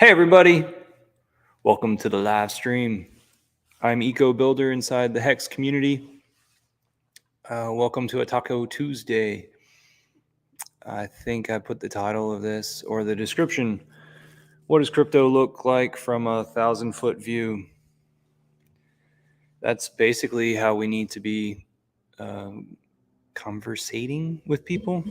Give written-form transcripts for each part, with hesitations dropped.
Hey everybody, welcome to the live stream. I'm Eco Builder inside the Hex community. Welcome to a Taco Tuesday. I think I put the title of this or the description. What does crypto look like from a 1,000-foot view? That's basically how we need to be conversing with people.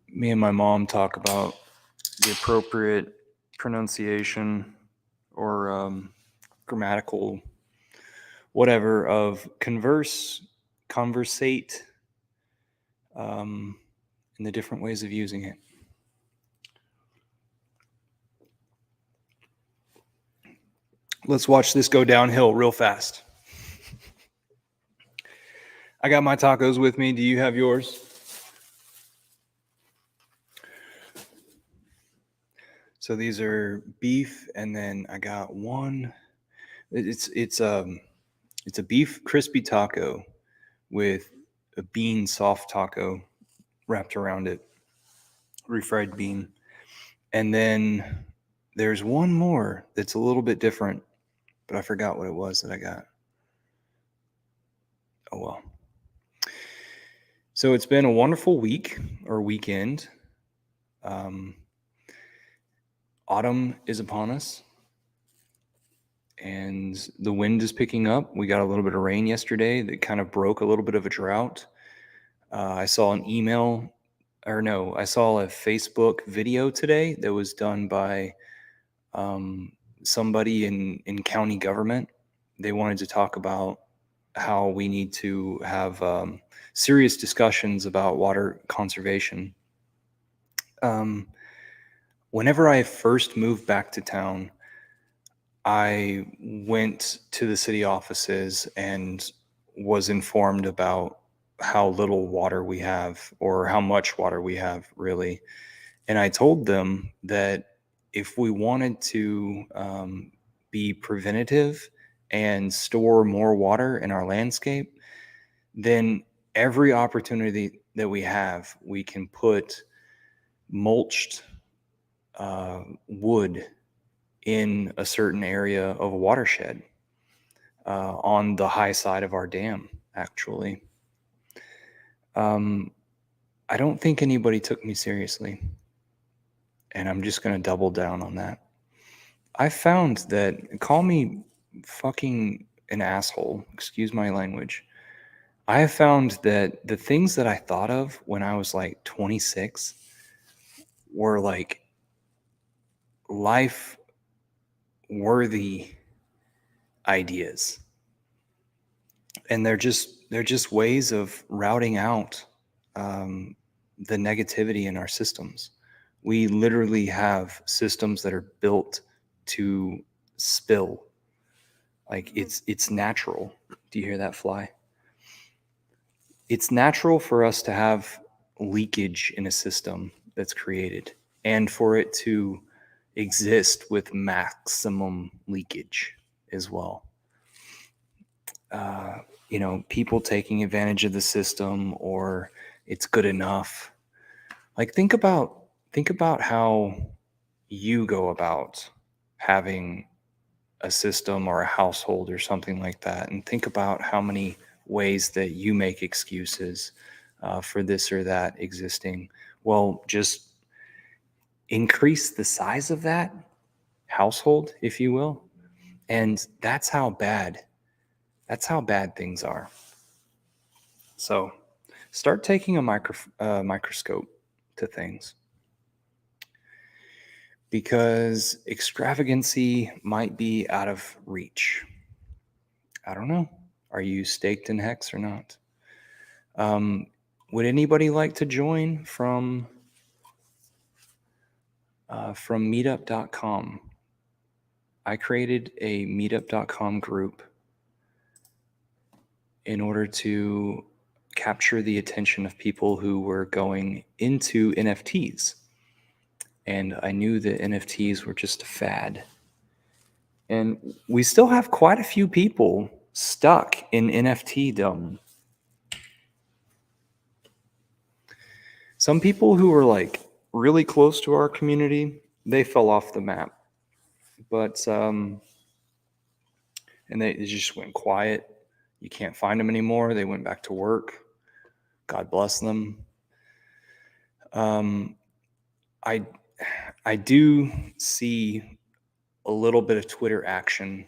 Me and my mom talk about the appropriate pronunciation or grammatical whatever of conversate, and the different ways of using it. Let's watch this go downhill real fast. I got my tacos with me. Do you have yours? So these are beef, and then I got one. It's a beef crispy taco with a bean soft taco wrapped around it, refried bean. And then there's one more that's a little bit different, but I forgot what it was that I got. Oh well. So it's been a wonderful week or weekend. Autumn is upon us, and the wind is picking up. We got a little bit of rain yesterday that kind of broke a little bit of a drought. I saw a Facebook video today that was done by somebody in county government. They wanted to talk about how we need to have serious discussions about water conservation. Whenever I first moved back to town, I went to the city offices and was informed about how little water we have, or how much water we have, really. And I told them that if we wanted to be preventative and store more water in our landscape, then every opportunity that we have, we can put mulched wood in a certain area of a watershed on the high side of our dam, actually. I don't think anybody took me seriously, and I'm just going to double down on that. I found that, call me fucking an asshole, excuse my language. I have found that the things that I thought of when I was like 26 were like life worthy ideas. And they're just ways of routing out the negativity in our systems. We literally have systems that are built to spill. Like it's natural. Do you hear that fly? It's natural for us to have leakage in a system that's created, and for it to exist with maximum leakage as well. People taking advantage of the system, or it's good enough. Like think about how you go about having a system or a household or something like that, and think about how many ways that you make excuses for this or that existing. Well, just increase the size of that household, if you will, and that's how bad things are. So start taking a microscope to things, because extravagancy might be out of reach. I don't know. Are you staked in Hex or not? Would anybody like to join from meetup.com? I created a meetup.com group in order to capture the attention of people who were going into NFTs. And I knew that NFTs were just a fad. And we still have quite a few people stuck in NFT-dom. Some people who were like really close to our community, they fell off the map. But and they just went quiet. You can't find them anymore. They went back to work. God bless them. I do see a little bit of Twitter action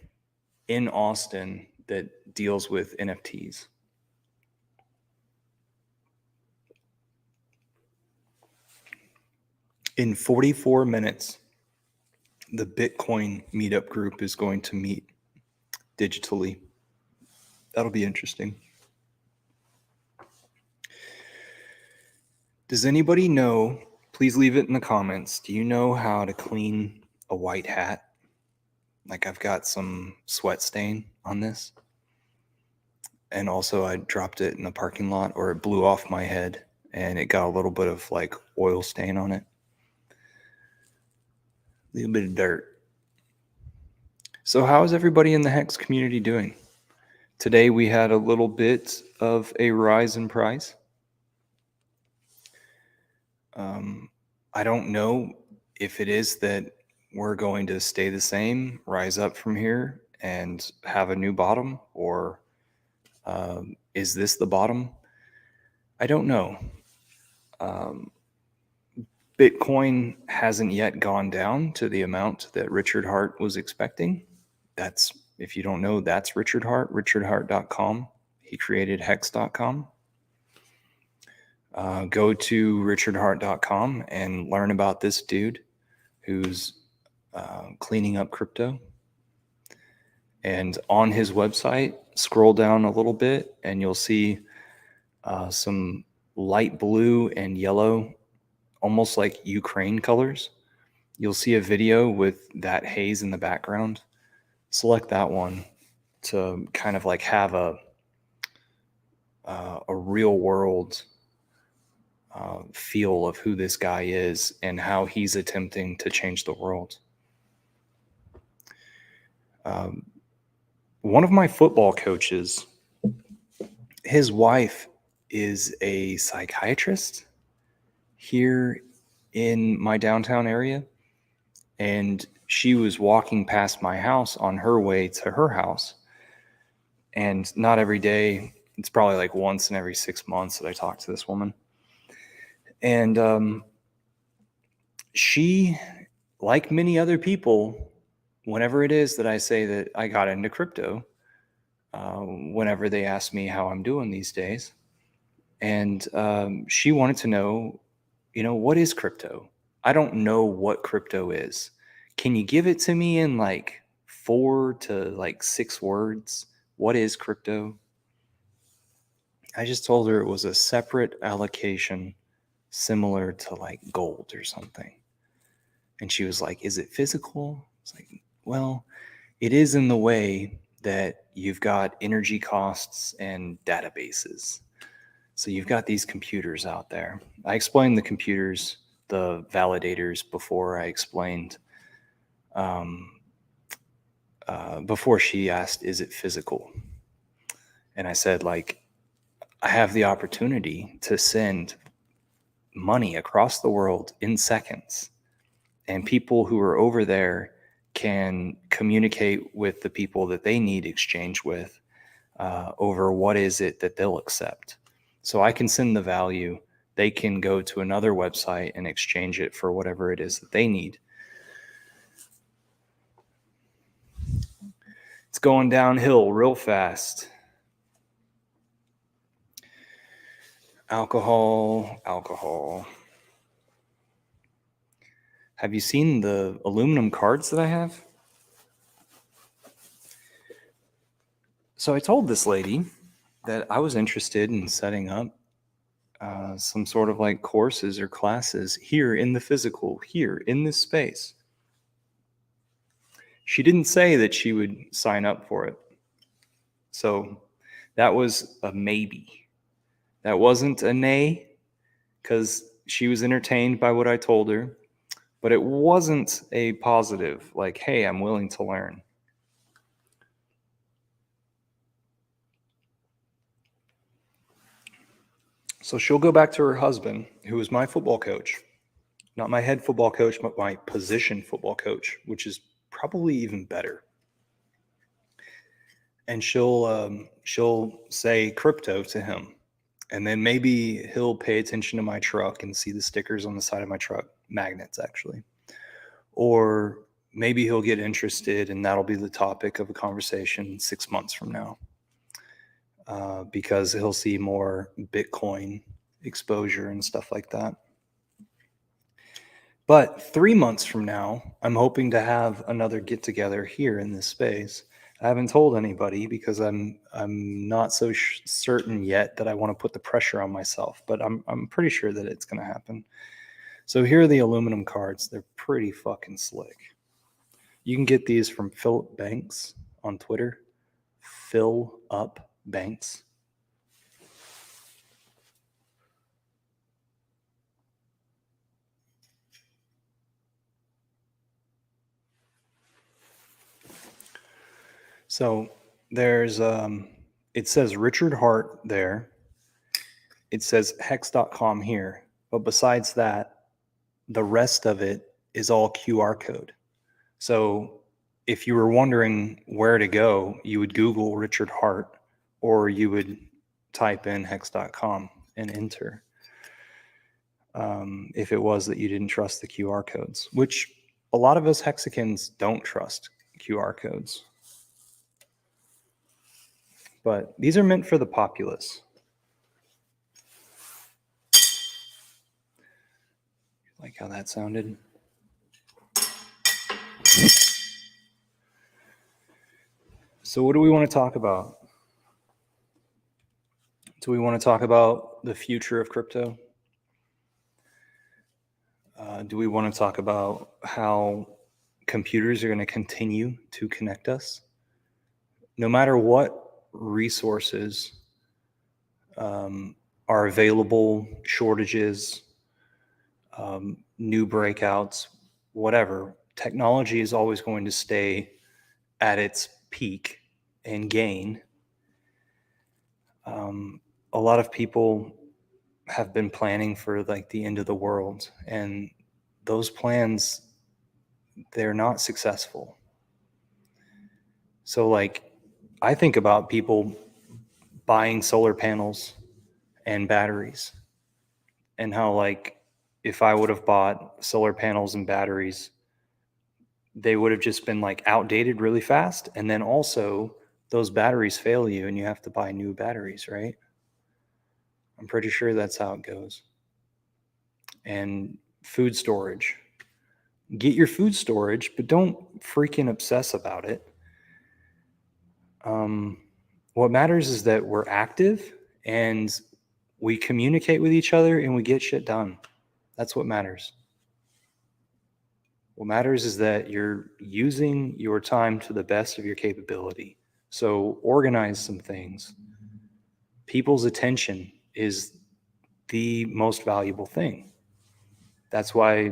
in Austin that deals with NFTs. In 44 minutes, the Bitcoin meetup group is going to meet digitally. That'll be interesting. Does anybody know, please leave it in the comments, do you know how to clean a white hat? Like, I've got some sweat stain on this. And also I dropped it in the parking lot, or it blew off my head and it got a little bit of like oil stain on it. A little bit of dirt. So how is everybody in the Hex community doing? Today we had a little bit of a rise in price. I don't know if it is that we're going to stay the same, rise up from here, and have a new bottom, or is this the bottom? I don't know. Bitcoin hasn't yet gone down to the amount that Richard Hart was expecting. That's, if you don't know, that's Richard Hart, richardhart.com. He created hex.com. Go to richardhart.com and learn about this dude who's cleaning up crypto. And on his website, scroll down a little bit and you'll see some light blue and yellow, almost like Ukraine colors. You'll see a video with that haze in the background. Select that one to kind of like have a real world feel of who this guy is and how he's attempting to change the world. One of my football coaches, his wife is a psychiatrist here in my downtown area, and she was walking past my house on her way to her house. And not every day, it's probably like once in every 6 months that I talk to this woman. And she, like many other people, whenever it is that I say that I got into crypto, whenever they ask me how I'm doing these days, and she wanted to know, what is crypto? I don't know what crypto is. Can you give it to me in like 4 to like 6 words? What is crypto? I just told her it was a separate allocation similar to like gold or something. And she was like, is it physical? It's like, well, it is in the way that you've got energy costs and databases. So you've got these computers out there. I explained the computers, the validators, before I explained, before she asked, is it physical? And I said, like, I have the opportunity to send money across the world in seconds. And people who are over there can communicate with the people that they need exchange with over what is it that they'll accept. So I can send the value. They can go to another website and exchange it for whatever it is that they need. It's going downhill real fast. Alcohol. Have you seen the aluminum cards that I have? So I told this lady that I was interested in setting up some sort of like courses or classes here in the physical, here in this space. She didn't say that she would sign up for it. So that was a maybe. That wasn't a nay, because she was entertained by what I told her, but it wasn't a positive, like, hey, I'm willing to learn. So she'll go back to her husband, who was my football coach, not my head football coach, but my position football coach, which is probably even better. And she'll say crypto to him, and then maybe he'll pay attention to my truck and see the stickers on the side of my truck, magnets actually, or maybe he'll get interested, and that'll be the topic of a conversation 6 months from now, because he'll see more Bitcoin exposure and stuff like that. But 3 months from now, I'm hoping to have another get together here in this space. I haven't told anybody because I'm not so certain yet that I want to put the pressure on myself, but I'm pretty sure that it's going to happen. So here are the aluminum cards. They're pretty fucking slick. You can get these from Philip Banks on Twitter. Fill Up Banks. So there's it says Richard Hart there. It says hex.com here. But besides that, the rest of it is all QR code. So if you were wondering where to go, you would Google Richard Hart, or you would type in hex.com and enter. If it was that you didn't trust the QR codes, which a lot of us Hexicans don't trust QR codes. But these are meant for the populace. Like how that sounded? So what do we want to talk about? Do we want to talk about the future of crypto? Do we want to talk about how computers are going to continue to connect us? No matter what resources are available, shortages, new breakouts, whatever, technology is always going to stay at its peak and gain. A lot of people have been planning for like the end of the world, and those plans, they're not successful. So like, I think about people buying solar panels and batteries, and how like, if I would have bought solar panels and batteries, they would have just been like outdated really fast. And then also those batteries fail you and you have to buy new batteries, right? I'm pretty sure that's how it goes. And food storage. Get your food storage, but don't freaking obsess about it. What matters is that we're active and we communicate with each other and we get shit done. That's what matters. What matters is that you're using your time to the best of your capability. So organize some things. People's attention is the most valuable thing. That's why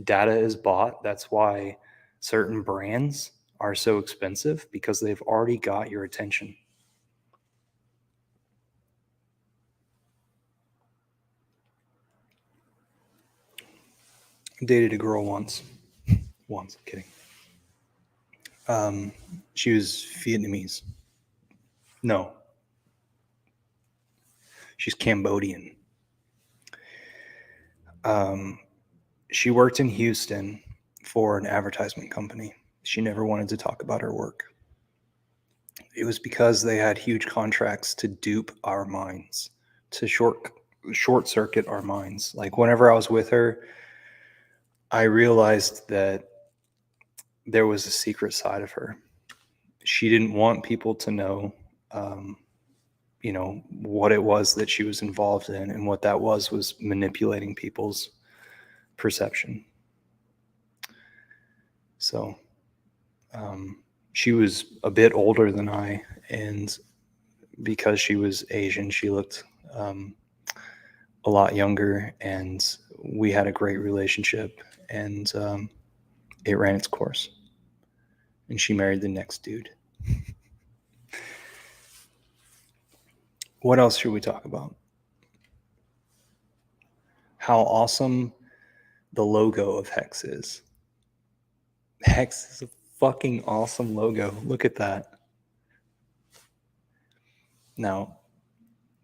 data is bought. That's why certain brands are so expensive, because they've already got your attention. I dated a girl once. I'm kidding. She was Vietnamese. No. She's Cambodian. She worked in Houston for an advertisement company. She never wanted to talk about her work. It was because they had huge contracts to dupe our minds, to short circuit our minds. Like whenever I was with her, I realized that there was a secret side of her. She didn't want people to know, what it was that she was involved in, and what that was manipulating people's perception. So she was a bit older than I, and because she was Asian, she looked a lot younger, and we had a great relationship, and it ran its course, and she married the next dude. What else should we talk about? how awesome the logo of Hex is. Hex is a fucking awesome logo. Look at that. Now,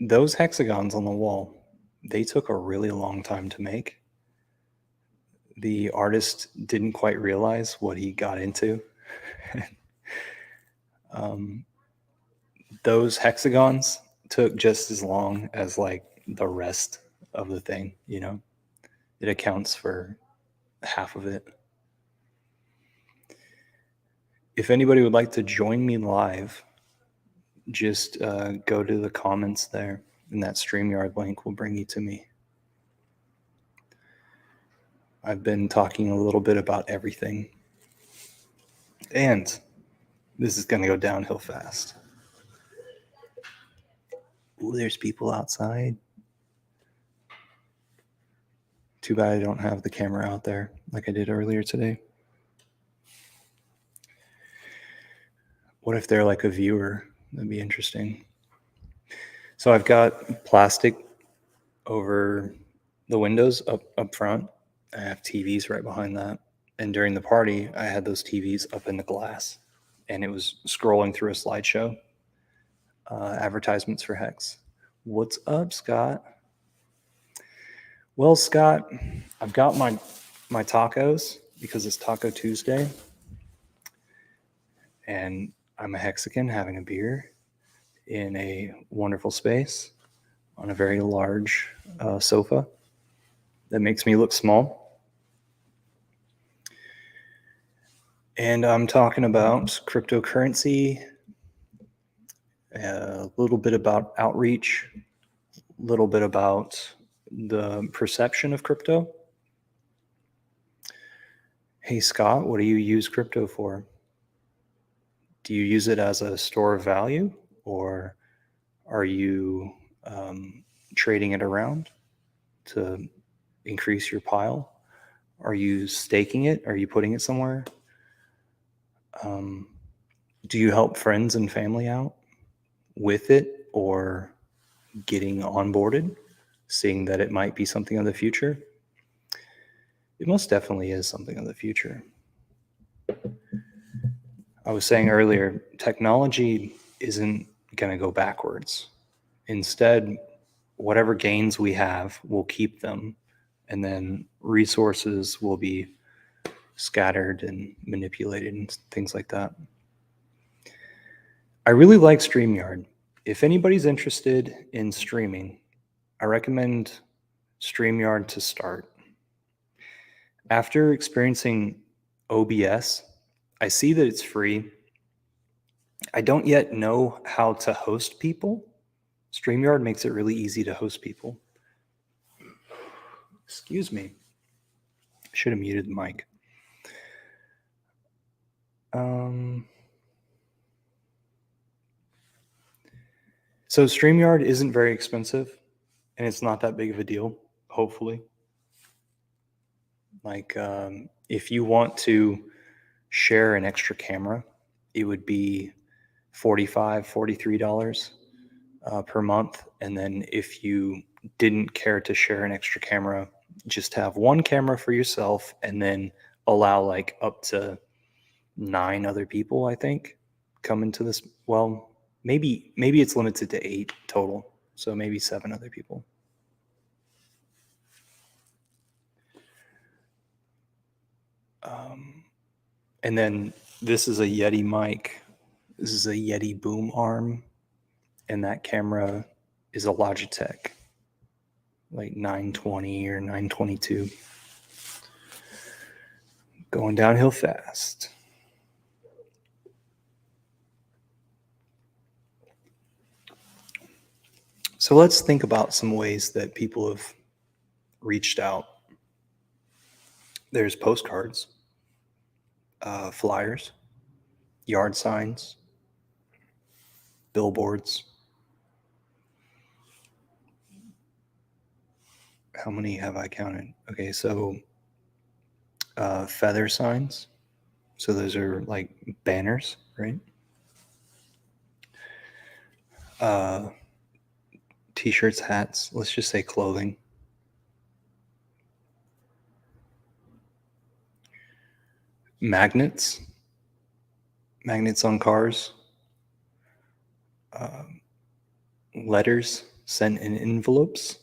those hexagons on the wall, they took a really long time to make. The artist didn't quite realize what he got into. Those hexagons took just as long as like the rest of the thing, you know? It accounts for half of it. If anybody would like to join me live, just go to the comments there, and that StreamYard link will bring you to me. I've been talking a little bit about everything, and this is going to go downhill fast. Ooh, there's people outside. Too bad I don't have the camera out there like I did earlier today. What if they're like a viewer? That'd be interesting. So I've got plastic over the windows up front. I have TVs right behind that. And during the party, I had those TVs up in the glass, and it was scrolling through a slideshow. Advertisements for Hex. What's up, Scott? Well, Scott, I've got my tacos because it's Taco Tuesday, and I'm a Hexican having a beer in a wonderful space on a very large sofa that makes me look small. And I'm talking about cryptocurrency, a little bit about outreach, a little bit about the perception of crypto. Hey, Scott, what do you use crypto for? Do you use it as a store of value, or are you trading it around to increase your pile? Are you staking it? Are you putting it somewhere? Do you help friends and family out with it, or getting onboarded, seeing that it might be something of the future? It most definitely is something of the future. I was saying earlier, technology isn't going to go backwards. Instead, whatever gains we have, we'll keep them, and then resources will be scattered and manipulated and things like that. I really like StreamYard. If anybody's interested in streaming, I recommend StreamYard to start. After experiencing OBS, I see that it's free. I don't yet know how to host people. StreamYard makes it really easy to host people. Excuse me. I should have muted the mic. So StreamYard isn't very expensive, and it's not that big of a deal, hopefully. Like, if you want to share an extra camera, it would be $45, $43 per month. And then if you didn't care to share an extra camera, just have one camera for yourself, and then allow like up to 9 other people, I think, come into this. Well, maybe it's limited to 8 total, so maybe 7 other people. And then this is a Yeti mic. This is a Yeti boom arm, and that camera is a Logitech, like 920 or 922. Going downhill fast. So let's think about some ways that people have reached out. There's postcards, flyers, yard signs, billboards. How many have I counted? Okay, so feather signs. So those are like banners, right? T-shirts, hats. Let's just say clothing. magnets on cars, letters sent in envelopes.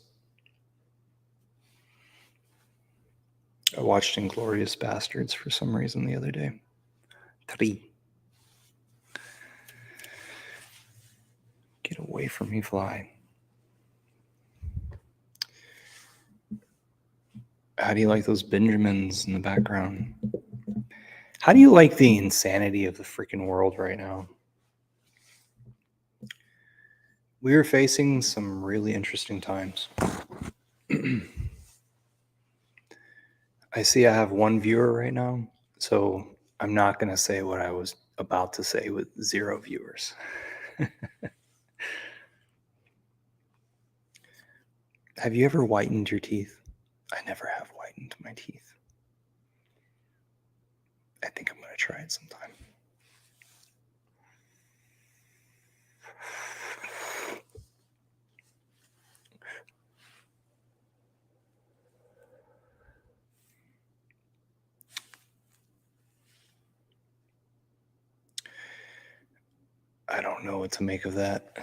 I watched Inglourious Bastards for some reason the other day. 3. Get away from me, fly. How do you like those Benjamins in the background? How do you like the insanity of the freaking world right now? We are facing some really interesting times. I see I have one viewer right now, so I'm not going to say what I was about to say with 0 viewers. Have you ever whitened your teeth? I never have whitened my teeth. I think I'm going to try it sometime. I don't know what to make of that.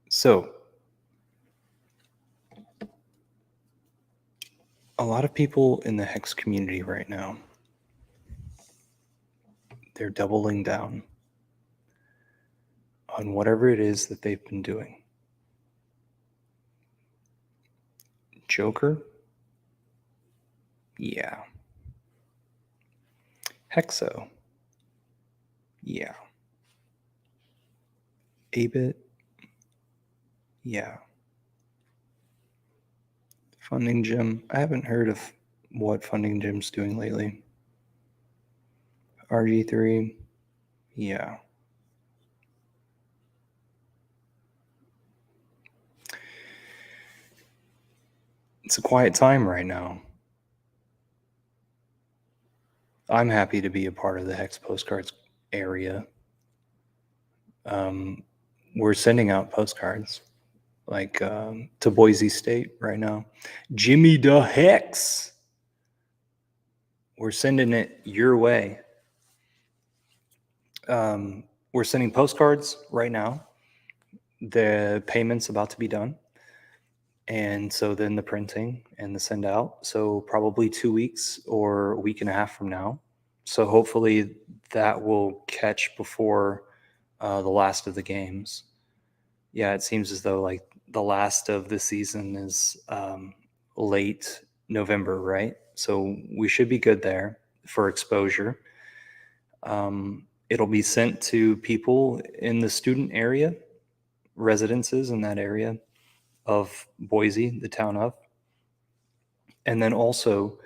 So, a lot of people in the Hex community right now, they're doubling down on whatever it is that they've been doing. Joker? Yeah. Hexo? Yeah. Abit? Yeah. Funding Gym? I haven't heard of what Funding Gym's doing lately. RG3? Yeah. It's a quiet time right now. I'm happy to be a part of the Hex Postcards area. We're sending out postcards like to Boise State right now. Jimmy the Hex. We're sending it your way. We're sending postcards right now. The payment's about to be done. And so then the printing and the send out. So probably 2 weeks or a week and a half from now. So hopefully that will catch before the last of the games. Yeah, it seems as though like the last of the season is late November, right? So we should be good there for exposure. It'll be sent to people in the student area, residences in that area of Boise, the town of. And then also,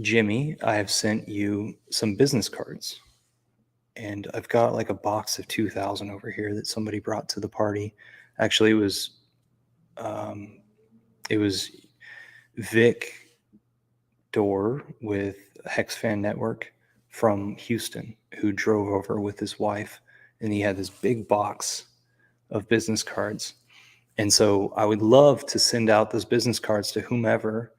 Jimmy, I have sent you some business cards. And I've got like a box of 2,000 over here that somebody brought to the party. Actually, it was Vic Dorr with Hex Fan Network from Houston who drove over with his wife, and he had this big box of business cards. And so I would love to send out those business cards to whomever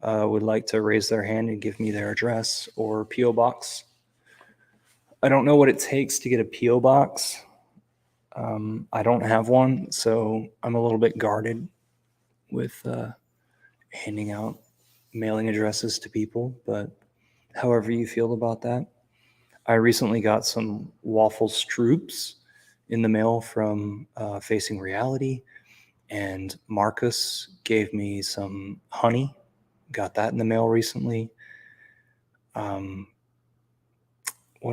would like to raise their hand and give me their address or P.O. box. I don't know what it takes to get a P.O. box. I don't have one, so I'm a little bit guarded with handing out mailing addresses to people, but however you feel about that. I recently got some waffle stroops in the mail from Facing Reality, and Marcus gave me some honey. Got that in the mail recently. What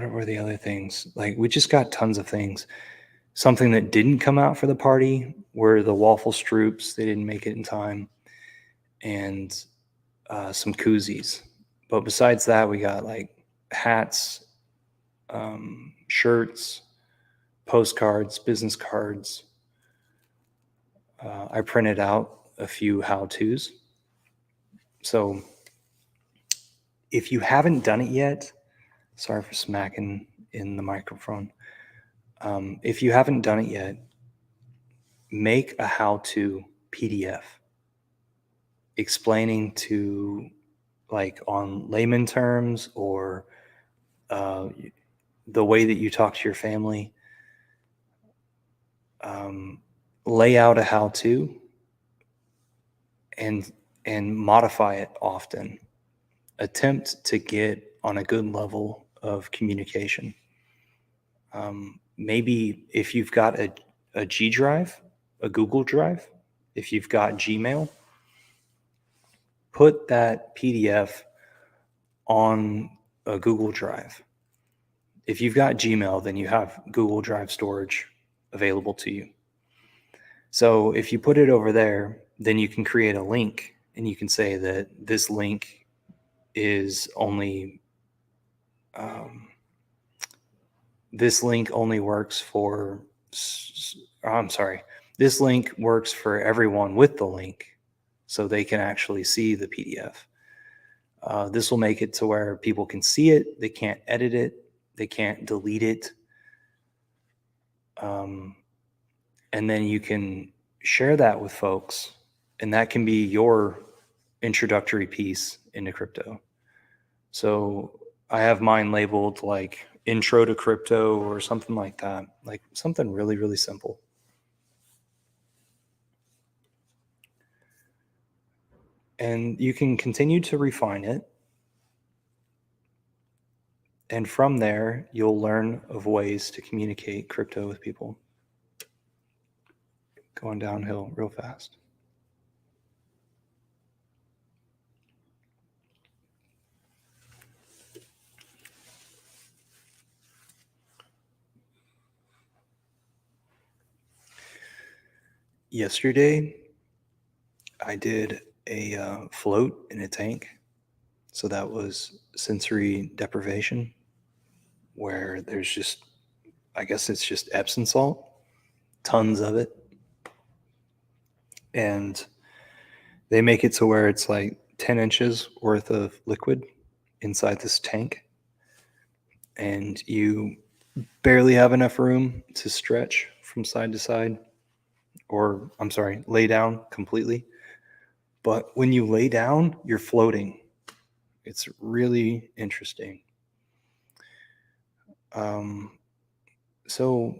were the other things? Like, we just got tons of things. Something that didn't come out for the party were the waffle stroops. They didn't make it in time. And some koozies. But besides that, we got like hats, shirts, postcards, business cards. I printed out a few how-tos. So if you haven't done it yet, sorry for smacking in the microphone. If you haven't done it yet, make a how-to PDF explaining to, like, on layman terms, or uh, the way that you talk to your family, um, lay out a how-to and modify it often. Attempt to get on a good level of communication. Maybe if you've got a G Drive, a Google Drive, if you've got Gmail, put that PDF on a Google Drive. If you've got Gmail, then you have Google Drive storage available to you. So if you put it over there, then you can create a link, and you can say that this link is only this link only works for I'm sorry, this link works for everyone with the link, so they can actually see the PDF. This will make it to where people can see it, they can't edit it, they can't delete it. And then you can share that with folks, and that can be your introductory piece into crypto. So I have mine labeled like intro to crypto or something like that, like something really, really simple. And you can continue to refine it. And from there, you'll learn of ways to communicate crypto with people. Going downhill real fast. Yesterday, I did a float in a tank. So that was sensory deprivation, where there's just, I guess it's just Epsom salt, tons of it. And they make it to where it's like 10 inches worth of liquid inside this tank. And you barely have enough room to stretch from side to side, or I'm sorry, lay down completely. But when you lay down, you're floating. It's really interesting. Um, so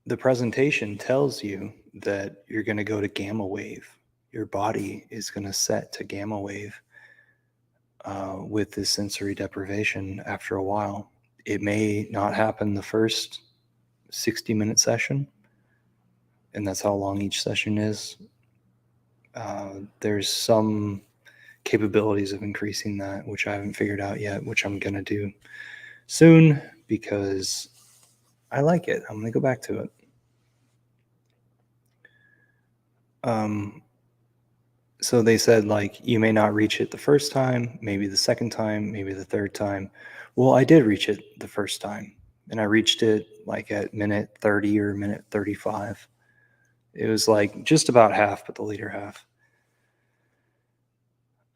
the presentation tells you that you're going to go to gamma wave. Your body is going to set to gamma wave with this sensory deprivation after a while. It may not happen the first 60-minute session, and that's how long each session is. There's some capabilities of increasing that, which I haven't figured out yet, which I'm going to do soon because I like it. I'm going to go back to it. So they said, like, you may not reach it the first time, maybe the second time, maybe the third time. Well, I did reach it the first time, and I reached it like at minute 30 or minute 35. It was like just about half, but the later half.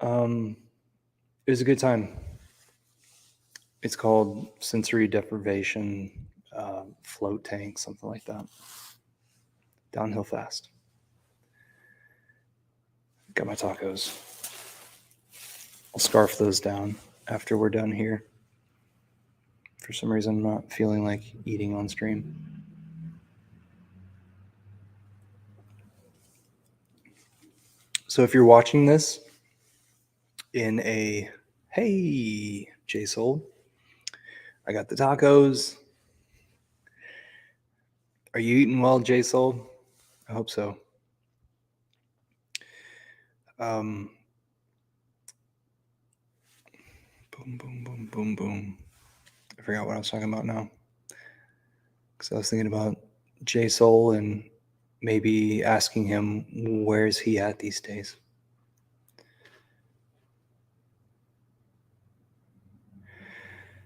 It was a good time. It's called sensory deprivation float tank, something like that. Downhill fast. Got my tacos. I'll scarf those down after we're done here. For some reason, I'm not feeling like eating on stream. So if you're watching this in a, hey, J-Soul, I got the tacos. Are you eating well, J-Soul? I hope so. Boom, boom, boom, boom, boom. I forgot what I was talking about now. Because I was thinking about J-Soul and maybe asking him, where's he at these days?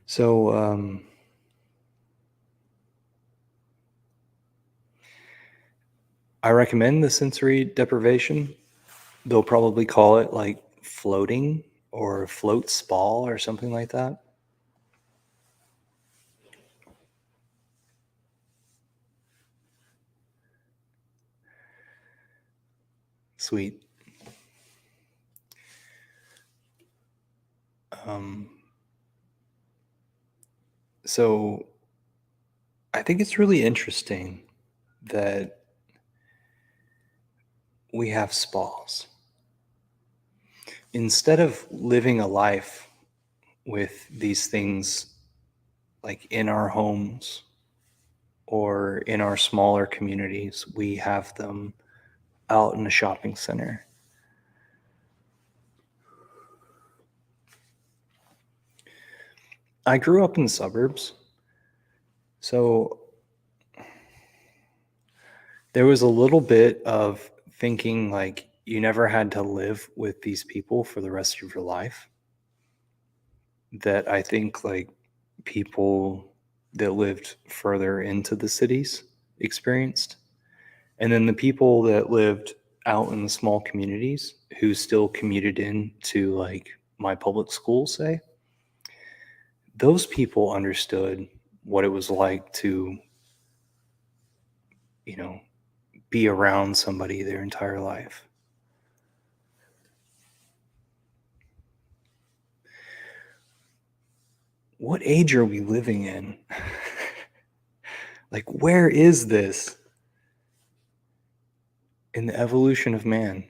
So, I recommend the sensory deprivation. They'll probably call it like floating or float spall or something like that. Sweet. Um, so I think it's really interesting that we have spas. Instead of living a life with these things like in our homes or in our smaller communities, we have them out in a shopping center. I grew up in the suburbs, so there was a little bit of thinking like you never had to live with these people for the rest of your life that I think like people that lived further into the cities experienced. And then the people that lived out in the small communities who still commuted in to like my public school, say, those people understood what it was like to, you know, be around somebody their entire life. What age are we living in? Like, where is this in the evolution of man?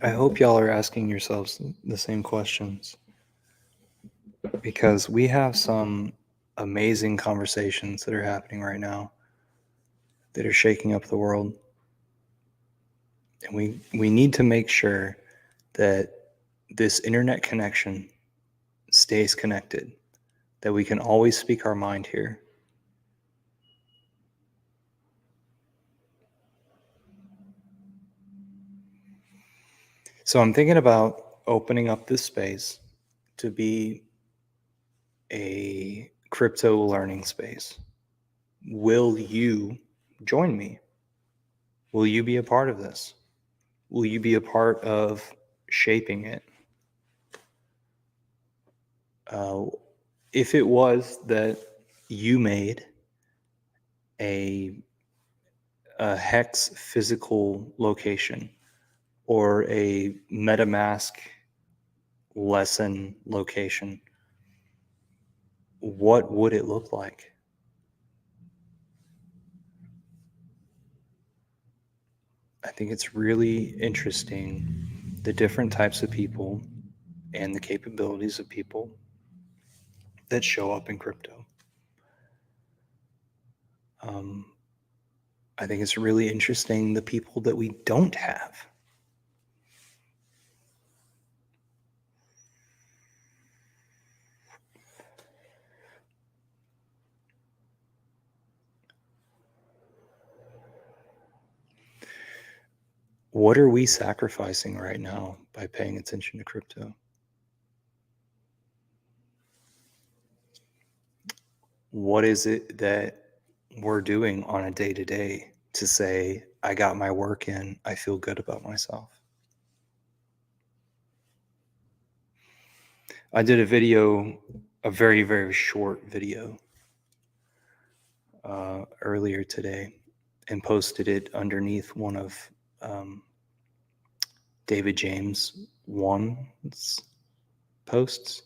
I hope y'all are asking yourselves the same questions because we have some amazing conversations that are happening right now that are shaking up the world. And we need to make sure that this internet connection stays connected, that we can always speak our mind here. So I'm thinking about opening up this space to be a crypto learning space. Will you join me? Will you be a part of this? Will you be a part of shaping it? Uh, if it was that you made a, a hex physical location or a MetaMask lesson location, what would it look like? I think it's really interesting the different types of people and the capabilities of people that show up in crypto. Um, I think it's really interesting the people that we don't have. What are we sacrificing right now by paying attention to crypto? What is it that we're doing on a day to day to say, I got my work in, I feel good about myself? I did a video, a very, very short video earlier today and posted it underneath one of um, David James One's posts.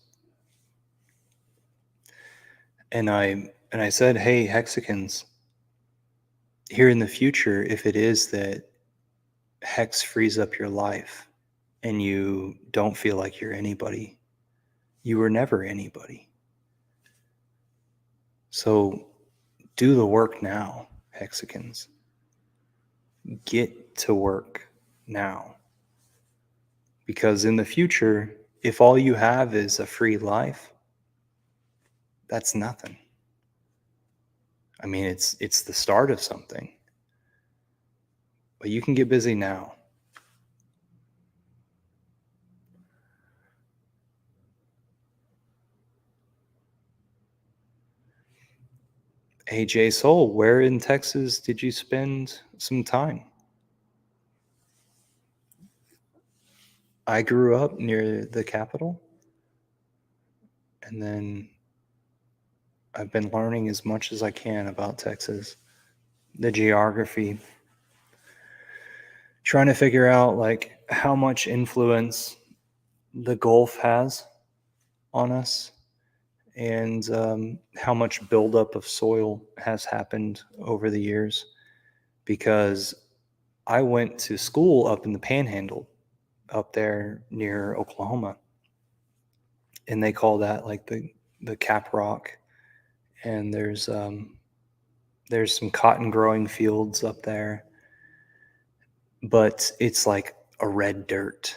And I said, hey, Hexicans, here in the future, if it is that Hex frees up your life and you don't feel like you're anybody, you were never anybody. So do the work now, Hexicans. Get to work now. Because in the future, if all you have is a free life, that's nothing. I mean, it's the start of something. But you can get busy now. Hey, Jay Soul, where in Texas did you spend some time? I grew up near the capital, and then I've been learning as much as I can about Texas, the geography, trying to figure out like how much influence the Gulf has on us, and how much buildup of soil has happened over the years. Because I went to school up in the Panhandle, up there near Oklahoma, and they call that like the Cap Rock. And there's some cotton growing fields up there, but it's like a red dirt.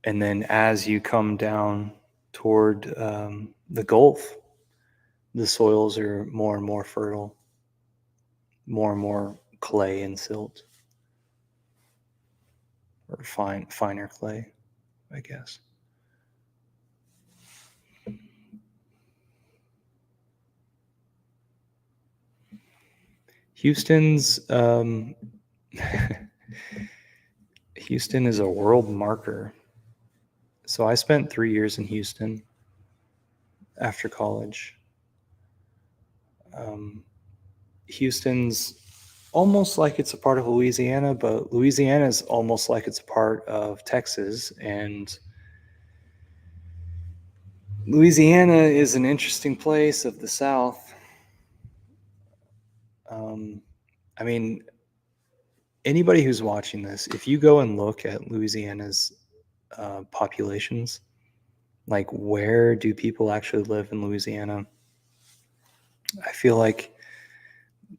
And then as you come down toward the Gulf, the soils are more and more fertile, more and more clay and silt, or finer clay, I guess. Houston's Houston is a world marker. So I spent 3 years in Houston after college. Houston's almost like it's a part of Louisiana, but Louisiana is almost like it's a part of Texas. And Louisiana is an interesting place of the South. I mean, anybody who's watching this, if you go and look at Louisiana's populations, like where do people actually live in Louisiana? I feel like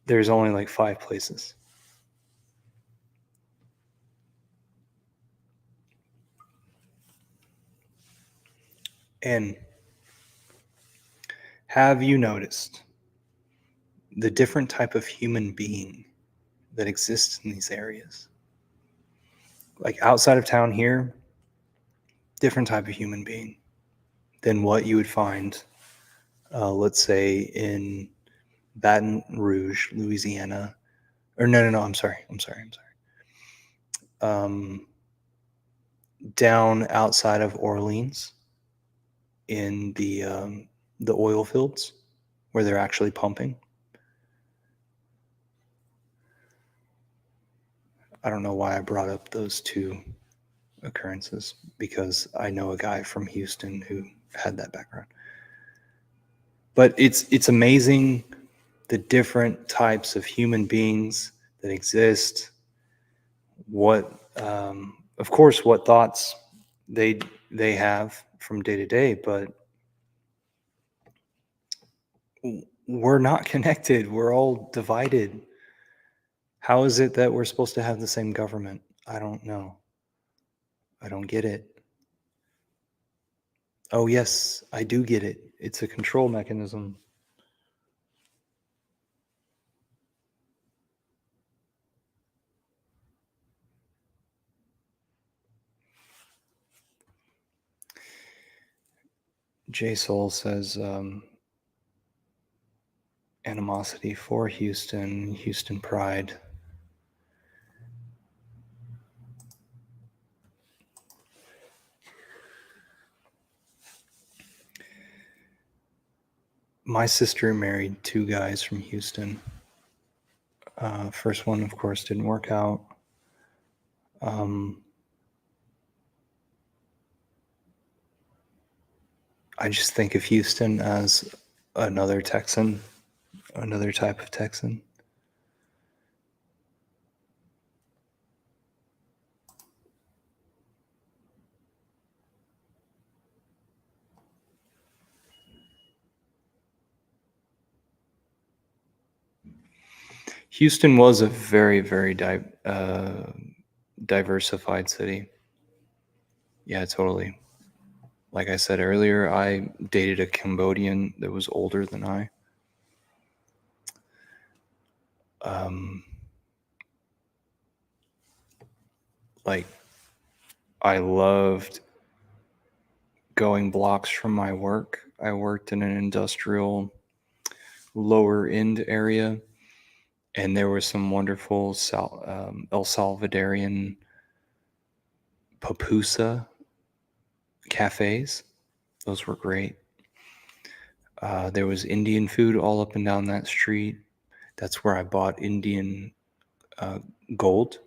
there's only like 5 places. And have you noticed the different type of human being that exists in these areas? Like outside of town here, different type of human being than what you would find, let's say, in Baton Rouge, Louisiana. Or no, I'm sorry. Down outside of Orleans in the oil fields where they're actually pumping. I don't know why I brought up those 2 occurrences, because I know a guy from Houston who had that background. But it's amazing the different types of human beings that exist. What, of course, what thoughts they have from day to day, but we're not connected. We're all divided. How is it that we're supposed to have the same government? I don't know. I don't get it. Oh, yes, I do get it. It's a control mechanism. J Soul says animosity for Houston pride. My sister married 2 guys from Houston. First one, of course, didn't work out. I just think of Houston as another Texan, another type of Texan. Houston was a very, very diversified city. Yeah, totally. Like I said earlier, I dated a Cambodian that was older than I. Like, I loved going blocks from my work. I worked in an industrial lower end area, and there were some wonderful El Salvadorian pupusa cafes. Those were great. There was Indian food all up and down that street. That's where I bought Indian gold.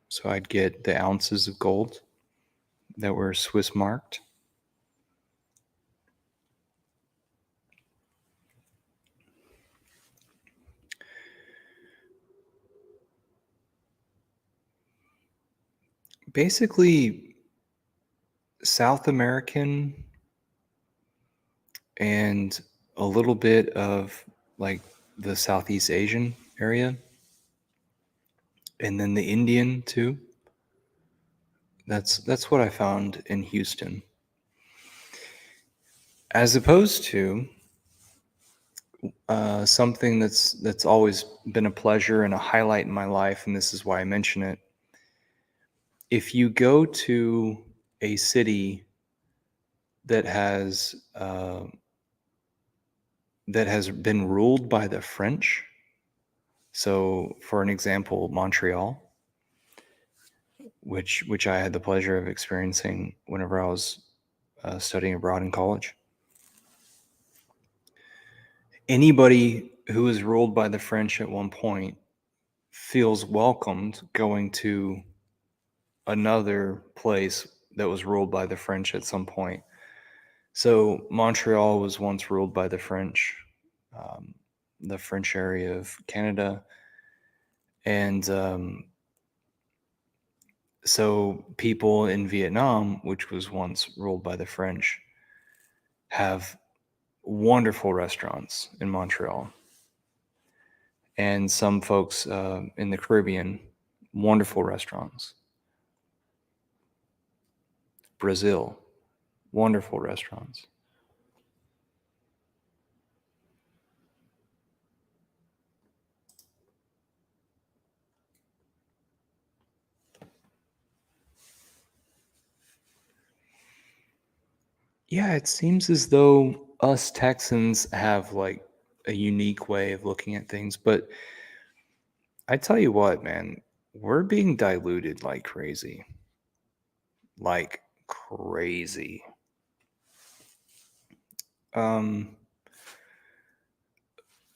So I'd get the ounces of gold that were Swiss marked. Basically, South American and a little bit of like the Southeast Asian area, and then the Indian too. That's what I found in Houston. As opposed to something that's always been a pleasure and a highlight in my life, and this is why I mention it. If you go to a city that has been ruled by the French, so for an example, Montreal, which I had the pleasure of experiencing whenever I was studying abroad in college. Anybody who was ruled by the French at one point feels welcomed going to another place that was ruled by the French at some point. So Montreal was once ruled by the French area of Canada, and so people in Vietnam, which was once ruled by the French, have wonderful restaurants in Montreal. And some folks in the Caribbean, wonderful restaurants. Brazil, wonderful restaurants. Yeah, it seems as though us Texans have like a unique way of looking at things, but I tell you what, man, we're being diluted like crazy. Like crazy. Um,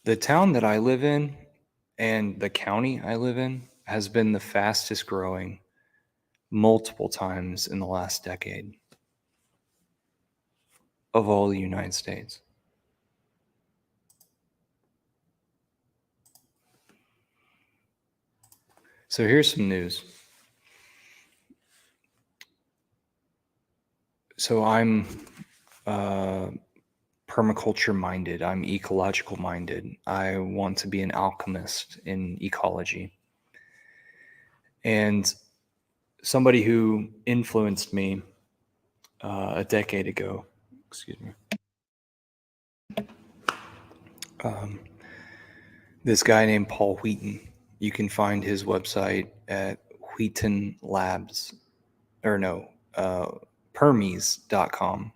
the town that I live in and the county I live in has been the fastest growing multiple times in the last decade of all the United States. So here's some news. So I'm permaculture minded. I'm ecological minded. I want to be an alchemist in ecology. And somebody who influenced me a decade ago, excuse me, this guy named Paul Wheaton. You can find his website at Wheaton Labs, or no, Permies.com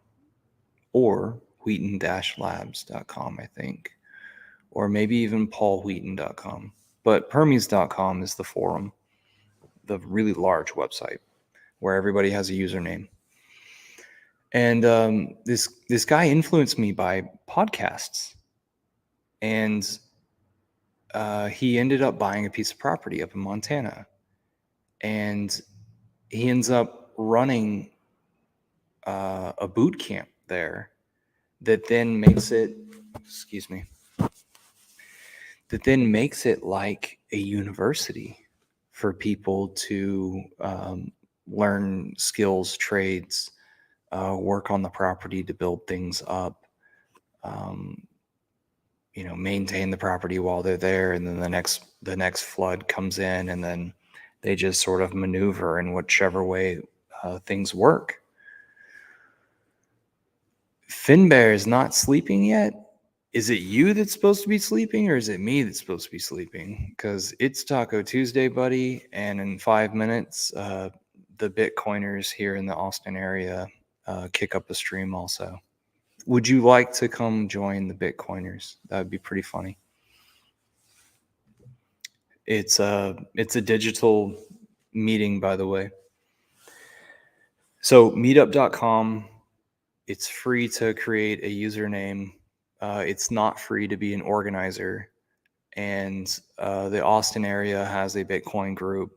or Wheaton-labs.com, I think, or maybe even paulwheaton.com. But Permies.com is the forum, the really large website where everybody has a username. And this guy influenced me by podcasts, and he ended up buying a piece of property up in Montana, and he ends up running a boot camp there that then makes it, excuse me, that then makes it like a university for people to learn skills, trades, work on the property to build things up, maintain the property while they're there, and then the next flood comes in, and then they just sort of maneuver in whichever way things work. Finbear is not sleeping yet. Is it you that's supposed to be sleeping, or is it me that's supposed to be sleeping? Because it's Taco Tuesday, buddy, and in 5 minutes, the Bitcoiners here in the Austin area kick up a stream also. Would you like to come join the Bitcoiners? That would be pretty funny. It's a digital meeting, by the way. So meetup.com, it's free to create a username. It's not free to be an organizer. and the Austin area has a Bitcoin group,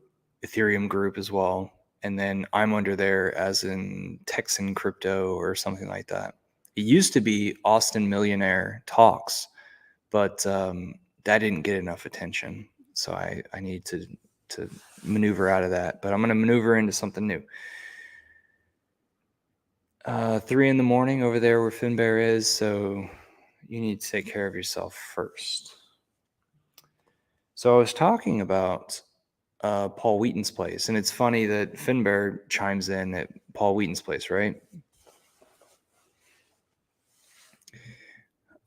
Ethereum group as well. And then I'm under there as in Texan Crypto or something like that. It used to be Austin Millionaire Talks, but that didn't get enough attention. So I need to maneuver out of that. But I'm going to maneuver into something new. 3 in the morning over there where Finbear is, so you need to take care of yourself first. So I was talking about Paul Wheaton's place, and it's funny that Finbear chimes in at Paul Wheaton's place, right?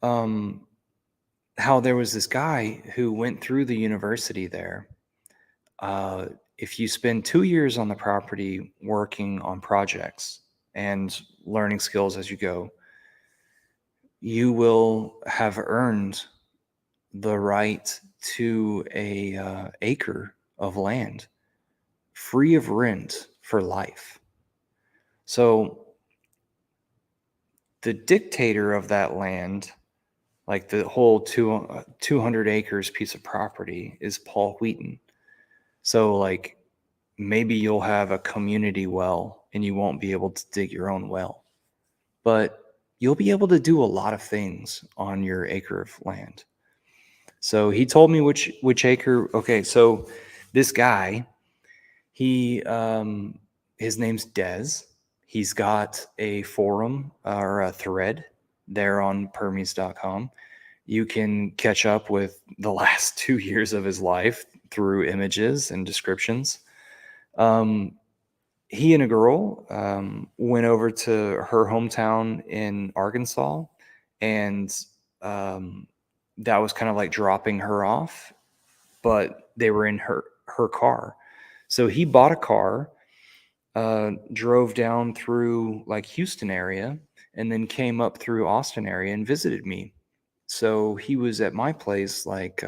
How there was this guy who went through the university there. If you spend 2 years on the property working on projects and learning skills as you go, you will have earned the right to a acre of land free of rent for life. So the dictator of that land, like the whole 200 acres piece of property, is Paul Wheaton. So like maybe you'll have a community well and you won't be able to dig your own well, but you'll be able to do a lot of things on your acre of land. So he told me which acre. Okay, so this guy, he his name's Dez. He's got a forum or a thread there on Permies.com. You can catch up with the last 2 years of his life through images and descriptions. He and a girl went over to her hometown in Arkansas, and that was kind of like dropping her off, but they were in her car. So he bought a car, drove down through like Houston area, and then came up through Austin area and visited me. So he was at my place like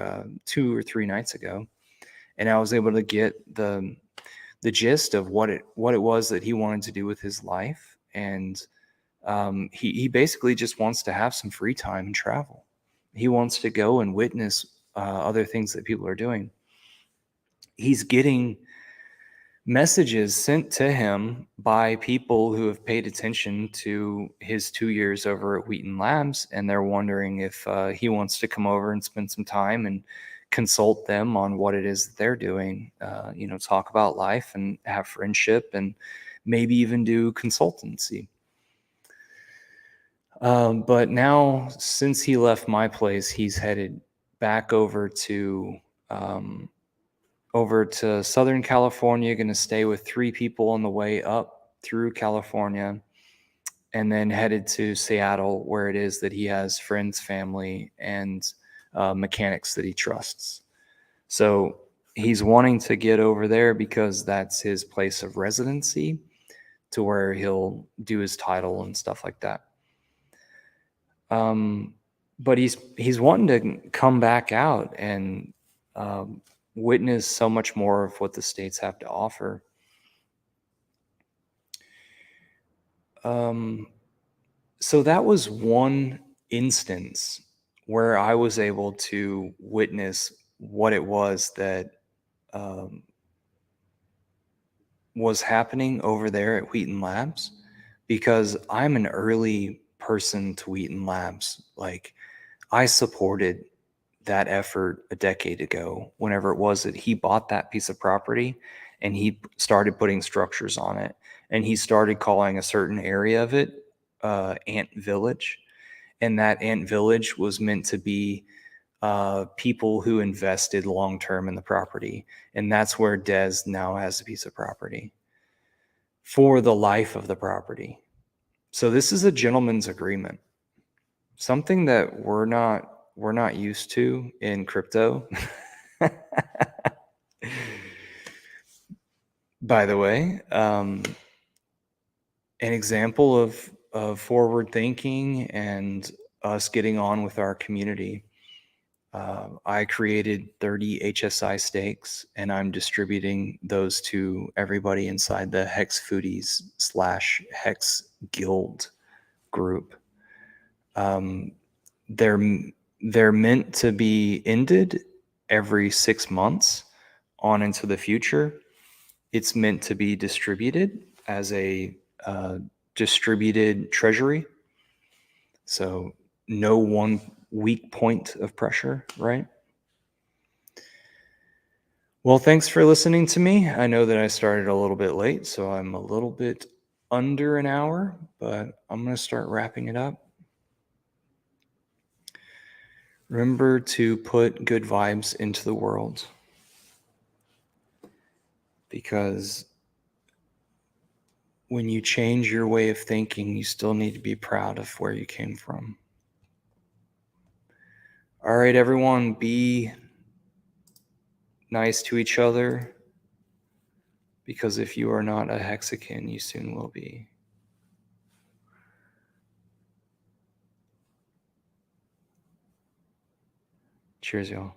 2 or 3 nights ago, and I was able to get the gist of what it was that he wanted to do with his life. And he basically just wants to have some free time and travel. He wants to go and witness other things that people are doing. He's getting messages sent to him by people who have paid attention to his 2 years over at Wheaton Labs, and they're wondering if he wants to come over and spend some time and consult them on what it is that they're doing, talk about life and have friendship and maybe even do consultancy. But now, since he left my place, he's headed back over to Southern California, going to stay with 3 people on the way up through California, and then headed to Seattle, where it is that he has friends, family, and mechanics that he trusts. So he's wanting to get over there because that's his place of residency, to where he'll do his title and stuff like that. But he's wanting to come back out and witness so much more of what the states have to offer. So that was one instance where I was able to witness what it was that was happening over there at Wheaton Labs, because I'm an early person to Wheaton Labs. Like, I supported that effort a decade ago, whenever it was that he bought that piece of property and he started putting structures on it. And he started calling a certain area of it Ant Village. And that Ant Village was meant to be people who invested long term in the property. And that's where Des now has a piece of property for the life of the property. So this is a gentleman's agreement, something that we're not used to in crypto. By the way, an example of forward thinking and us getting on with our community. I created 30 HSI stakes, and I'm distributing those to everybody inside the Hex Foodies / Hex Guild group. They're meant to be ended every 6 months on into the future, it's meant to be distributed as a distributed treasury. So no one weak point of pressure, right? Well, thanks for listening to me. I know that I started a little bit late, so I'm a little bit under an hour, but I'm going to start wrapping it up. Remember to put good vibes into the world, because when you change your way of thinking, you still need to be proud of where you came from. All right, everyone, be nice to each other, because if you are not a Hexakin, you soon will be. Cheers, y'all.